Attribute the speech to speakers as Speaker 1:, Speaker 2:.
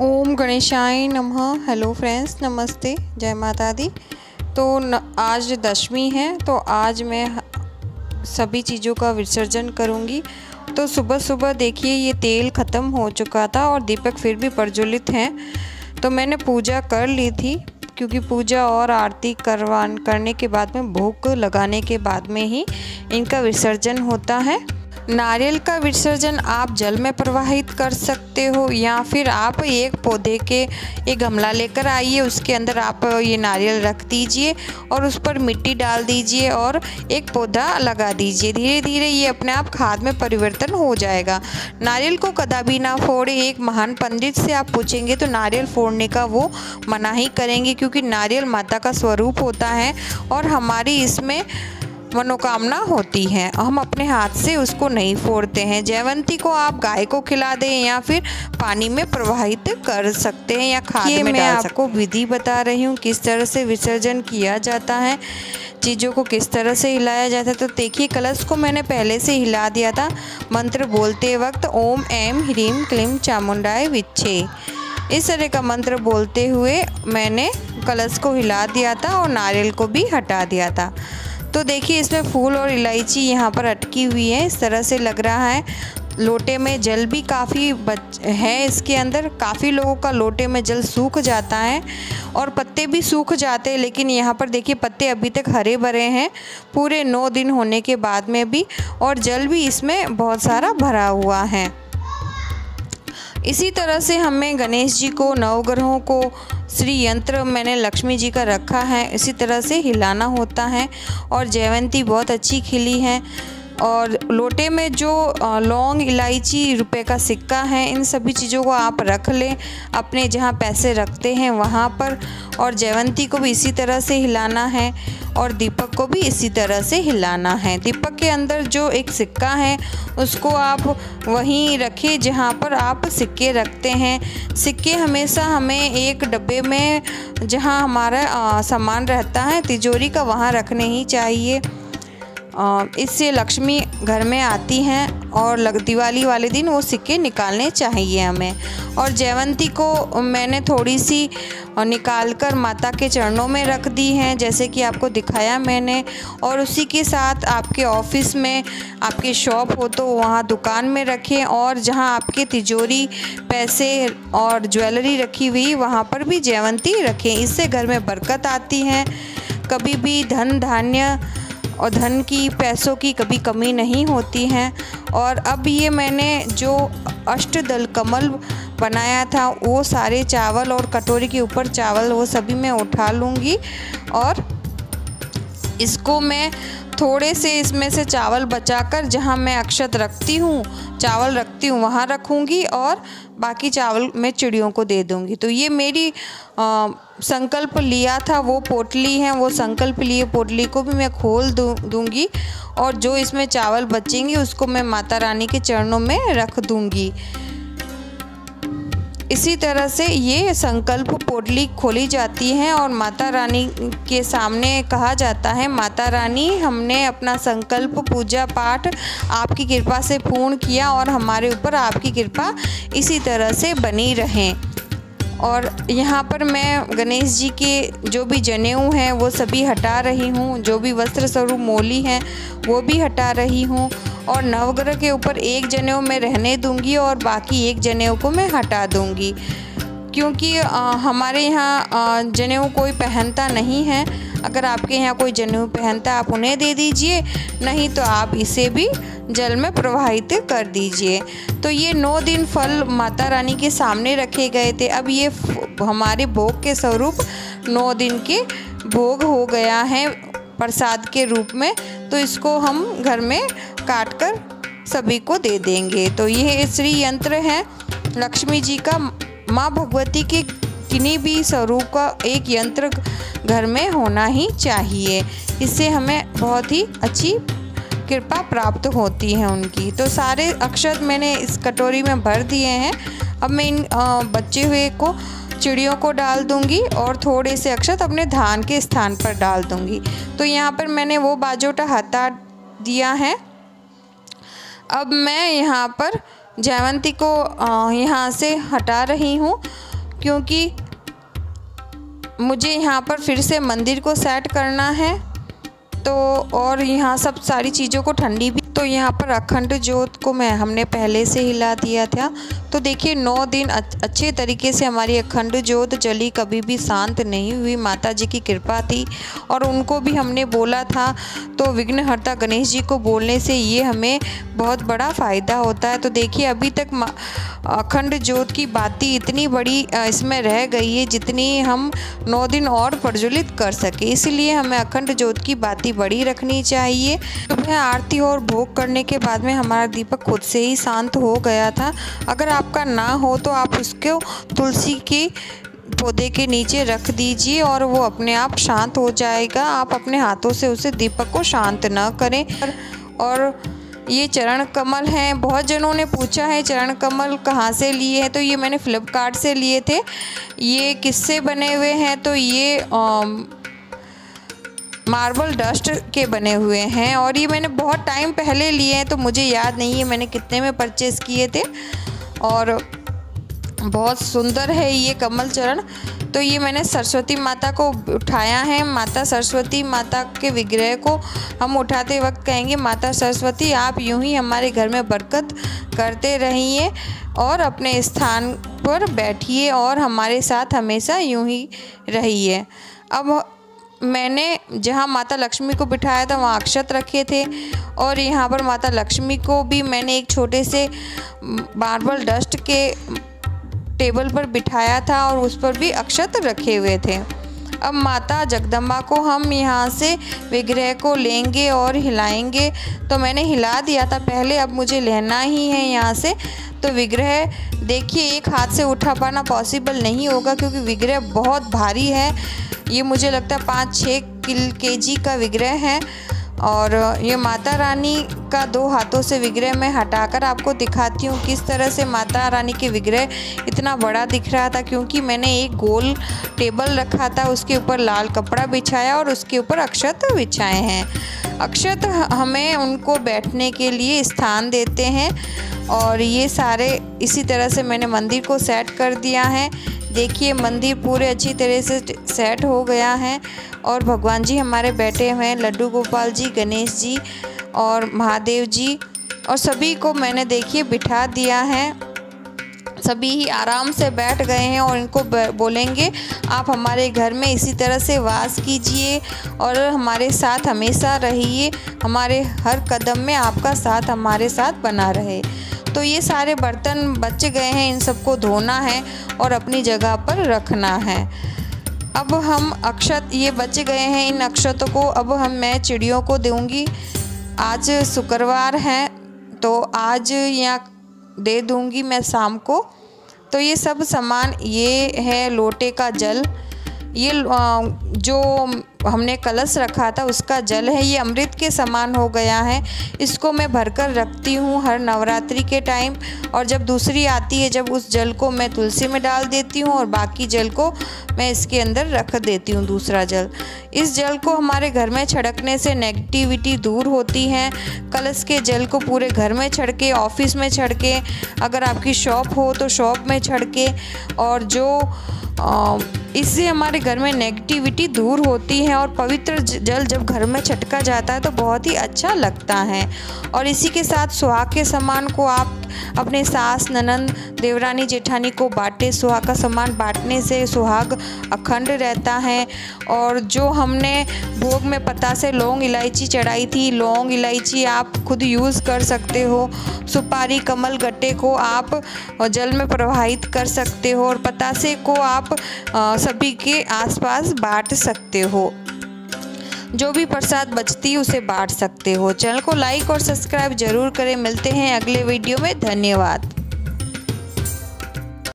Speaker 1: ओम गणेशाय नमः। Hello friends, नमस्ते, जय माता दी। तो आज दशमी है, तो आज मैं सभी चीज़ों का विसर्जन करूँगी। तो सुबह सुबह देखिए ये तेल ख़त्म हो चुका था और दीपक फिर भी प्रज्वलित हैं। तो मैंने पूजा कर ली थी, क्योंकि पूजा और आरती करने के बाद में, भोग लगाने के बाद में ही इनका विसर्जन होता है। नारियल का विसर्जन आप जल में प्रवाहित कर सकते हो, या फिर आप एक पौधे के एक गमला लेकर आइए, उसके अंदर आप ये नारियल रख दीजिए और उस पर मिट्टी डाल दीजिए और एक पौधा लगा दीजिए। धीरे धीरे ये अपने आप खाद में परिवर्तन हो जाएगा। नारियल को कदापि ना फोड़े। एक महान पंडित से आप पूछेंगे तो नारियल फोड़ने का वो मना ही करेंगे, क्योंकि नारियल माता का स्वरूप होता है और हमारी इसमें मनोकामना होती है। हम अपने हाथ से उसको नहीं फोड़ते हैं। जयवंती को आप गाय को खिला दें या फिर पानी में प्रवाहित कर सकते हैं या खाद में डाल सकते हैं। आपको विधि बता रही हूँ किस तरह से विसर्जन किया जाता है, चीज़ों को किस तरह से हिलाया जाता है। तो देखिए, कलश को मैंने पहले से हिला दिया था मंत्र बोलते वक्त, ओम ऐं ह्रीं क्लीं चामुंडाय विच्चे। इस तरह का मंत्र बोलते हुए मैंने कलश को हिला दिया था और नारियल को भी हटा दिया था। तो देखिए, इसमें फूल और इलायची यहाँ पर अटकी हुई है, इस तरह से लग रहा है। लोटे में जल भी काफ़ी है, इसके अंदर काफ़ी लोगों का लोटे में जल सूख जाता है और पत्ते भी सूख जाते हैं, लेकिन यहाँ पर देखिए पत्ते अभी तक हरे भरे हैं, पूरे 9 दिन होने के बाद में भी, और जल भी इसमें बहुत सारा भरा हुआ है। इसी तरह से हमें गणेश जी को, नवग्रहों को, श्री यंत्र मैंने लक्ष्मी जी का रखा है, इसी तरह से हिलाना होता है। और जयवंती बहुत अच्छी खिली है। और लोटे में जो लौंग, इलायची, रुपए का सिक्का है, इन सभी चीज़ों को आप रख लें अपने जहाँ पैसे रखते हैं वहाँ पर। और जयवंती को भी इसी तरह से हिलाना है और दीपक को भी इसी तरह से हिलाना है। दीपक के अंदर जो एक सिक्का है उसको आप वहीं रखें जहाँ पर आप सिक्के रखते हैं। सिक्के हमेशा हमें एक डब्बे में, जहाँ हमारा सामान रहता है तिजोरी का, वहाँ रखने ही चाहिए। इससे लक्ष्मी घर में आती हैं और दिवाली वाले दिन वो सिक्के निकालने चाहिए हमें। और जयवंती को मैंने थोड़ी सी निकाल कर माता के चरणों में रख दी हैं, जैसे कि आपको दिखाया मैंने। और उसी के साथ आपके ऑफिस में, आपके शॉप हो तो वहाँ दुकान में रखें, और जहाँ आपके तिजोरी, पैसे और ज्वेलरी रखी हुई, वहाँ पर भी जयवंती रखें। इससे घर में बरकत आती है, कभी भी धन धान्य और धन की, पैसों की कभी कमी नहीं होती है। और अब ये मैंने जो अष्टदल कमल बनाया था, वो सारे चावल और कटोरी के ऊपर चावल, वो सभी मैं उठा लूँगी और इसको मैं थोड़े से इसमें से चावल बचाकर, जहाँ मैं अक्षत रखती हूँ, चावल रखती हूँ, वहाँ रखूँगी और बाकी चावल मैं चिड़ियों को दे दूँगी। तो ये मेरी संकल्प लिया था वो पोटली है, वो संकल्प लिए पोटली को भी मैं खोल दूँगी और जो इसमें चावल बचेंगे उसको मैं माता रानी के चरणों में रख दूँगी। इसी तरह से ये संकल्प पोटली खोली जाती है और माता रानी के सामने कहा जाता है, माता रानी, हमने अपना संकल्प, पूजा पाठ आपकी कृपा से पूर्ण किया और हमारे ऊपर आपकी कृपा इसी तरह से बनी रहे। और यहाँ पर मैं गणेश जी के जो भी जनेऊ हैं वो सभी हटा रही हूँ, जो भी वस्त्र स्वरूप मोली हैं वो भी हटा रही हूँ। और नवग्रह के ऊपर एक जनेऊ मैं रहने दूंगी और बाकी एक जनेऊ को मैं हटा दूंगी, क्योंकि हमारे यहाँ जनेऊ कोई पहनता नहीं है। अगर आपके यहाँ कोई जनेऊ पहनता है आप उन्हें दे दीजिए, नहीं तो आप इसे भी जल में प्रवाहित कर दीजिए। तो ये 9 दिन फल माता रानी के सामने रखे गए थे। अब ये हमारे भोग के स्वरूप 9 दिन के भोग हो गया है प्रसाद के रूप में। तो इसको हम घर में काट कर सभी को दे देंगे। तो ये श्री यंत्र है लक्ष्मी जी का, माँ भगवती के किन्हीं भी स्वरूप का एक यंत्र घर में होना ही चाहिए। इससे हमें बहुत ही अच्छी कृपा प्राप्त होती है उनकी। तो सारे अक्षत मैंने इस कटोरी में भर दिए हैं। अब मैं इन बचे हुए को चिड़ियों को डाल दूंगी और थोड़े से अक्षत अपने धान के स्थान पर डाल दूंगी। तो यहाँ पर मैंने वो बाजोटा हटा दिया है। अब मैं यहाँ पर जयवंती को यहाँ से हटा रही हूँ क्योंकि मुझे यहाँ पर फिर से मंदिर को सेट करना है। तो और यहाँ सब सारी चीज़ों को ठंडी भी, तो यहाँ पर अखंड ज्योत को हमने पहले से हिला दिया था। तो देखिए 9 दिन अच्छे तरीके से हमारी अखंड ज्योत जली, कभी भी शांत नहीं हुई। माता जी की कृपा थी और उनको भी हमने बोला था, तो विघ्नहर्ता गणेश जी को बोलने से ये हमें बहुत बड़ा फ़ायदा होता है। तो देखिए अभी तक अखंड ज्योत की बाती इतनी बड़ी इसमें रह गई है जितनी हम 9 दिन और प्रज्वलित कर सके, इसलिए हमें अखंड ज्योत की बाती बड़ी रखनी चाहिए। सुबह आरती और भोग करने के बाद में हमारा दीपक खुद से ही शांत हो गया था। अगर आपका ना हो तो आप उसको तुलसी के पौधे के नीचे रख दीजिए और वो अपने आप शांत हो जाएगा। आप अपने हाथों से उसे दीपक को शांत ना करें। और ये चरण कमल हैं, बहुत जनों ने पूछा है चरण कमल कहाँ से लिए हैं, तो ये मैंने फ्लिपकार्ट से लिए थे। ये किससे बने हुए हैं, तो ये मार्बल डस्ट के बने हुए हैं और ये मैंने बहुत टाइम पहले लिए हैं, तो मुझे याद नहीं है मैंने कितने में परचेज़ किए थे। और बहुत सुंदर है ये कमल चरण। तो ये मैंने सरस्वती माता को उठाया है। माता सरस्वती माता के विग्रह को हम उठाते वक्त कहेंगे, माता सरस्वती आप यूं ही हमारे घर में बरकत करते रहिए और अपने स्थान पर बैठिए और हमारे साथ हमेशा यूं ही रहिए। अब मैंने जहाँ माता लक्ष्मी को बिठाया था वहाँ अक्षत रखे थे और यहाँ पर माता लक्ष्मी को भी मैंने एक छोटे से मार्बल डस्ट के टेबल पर बिठाया था और उस पर भी अक्षत रखे हुए थे। अब माता जगदम्बा को हम यहाँ से विग्रह को लेंगे और हिलाएंगे। तो मैंने हिला दिया था पहले, अब मुझे लेना ही है यहाँ से। तो विग्रह देखिए एक हाथ से उठा पाना पॉसिबल नहीं होगा क्योंकि विग्रह बहुत भारी है। ये मुझे लगता है 5-6 kg का विग्रह है। और ये माता रानी का 2 हाथों से विग्रह मैं हटाकर आपको दिखाती हूँ किस तरह से माता रानी के विग्रह इतना बड़ा दिख रहा था, क्योंकि मैंने एक गोल टेबल रखा था, उसके ऊपर लाल कपड़ा बिछाया और उसके ऊपर अक्षत बिछाए हैं। अक्षत हमें उनको बैठने के लिए स्थान देते हैं और ये सारे इसी तरह से मैंने मंदिर को सेट कर दिया है। देखिए मंदिर पूरे अच्छी तरह से सेट हो गया है और भगवान जी हमारे बैठे हुए हैं, लड्डू गोपाल जी, गणेश जी और महादेव जी, और सभी को मैंने देखिए बिठा दिया है। सभी ही आराम से बैठ गए हैं और इनको बोलेंगे आप हमारे घर में इसी तरह से वास कीजिए और हमारे साथ हमेशा रहिए, हमारे हर कदम में आपका साथ हमारे साथ बना रहे। तो ये सारे बर्तन बच गए हैं, इन सबको धोना है और अपनी जगह पर रखना है। अब हम अक्षत ये बच गए हैं, इन अक्षतों को अब मैं चिड़ियों को दूंगी। आज शुक्रवार है तो आज यहाँ दे दूंगी मैं शाम को। तो ये सब सामान, ये है लोटे का जल, ये जो हमने कलश रखा था उसका जल है, ये अमृत के समान हो गया है। इसको मैं भरकर रखती हूँ हर नवरात्रि के टाइम, और जब दूसरी आती है जब उस जल को मैं तुलसी में डाल देती हूँ और बाकी जल को मैं इसके अंदर रख देती हूँ, दूसरा जल। इस जल को हमारे घर में छिड़कने से नेगेटिविटी दूर होती है। कलश के जल को पूरे घर में छिड़के, ऑफिस में छिड़के, अगर आपकी शॉप हो तो शॉप में छिड़के, और जो इससे हमारे घर में नेगेटिविटी दूर होती है और पवित्र जल जब घर में छटका जाता है तो बहुत ही अच्छा लगता है। और इसी के साथ सुहाग के सामान को आप अपने सास, ननंद, देवरानी, जेठानी को बांटे। सुहाग का सामान बांटने से सुहाग अखंड रहता है। और जो हमने भोग में पता से लौंग इलायची चढ़ाई थी, लौंग इलायची आप खुद यूज़ कर सकते हो। सुपारी, कमल गट्टे को आप जल में प्रवाहित कर सकते हो और पतासे को आप सभी के आसपास बांट सकते हो। जो भी प्रसाद बचती है उसे बांट सकते हो। चैनल को लाइक और सब्सक्राइब जरूर करें। मिलते हैं अगले वीडियो में। धन्यवाद।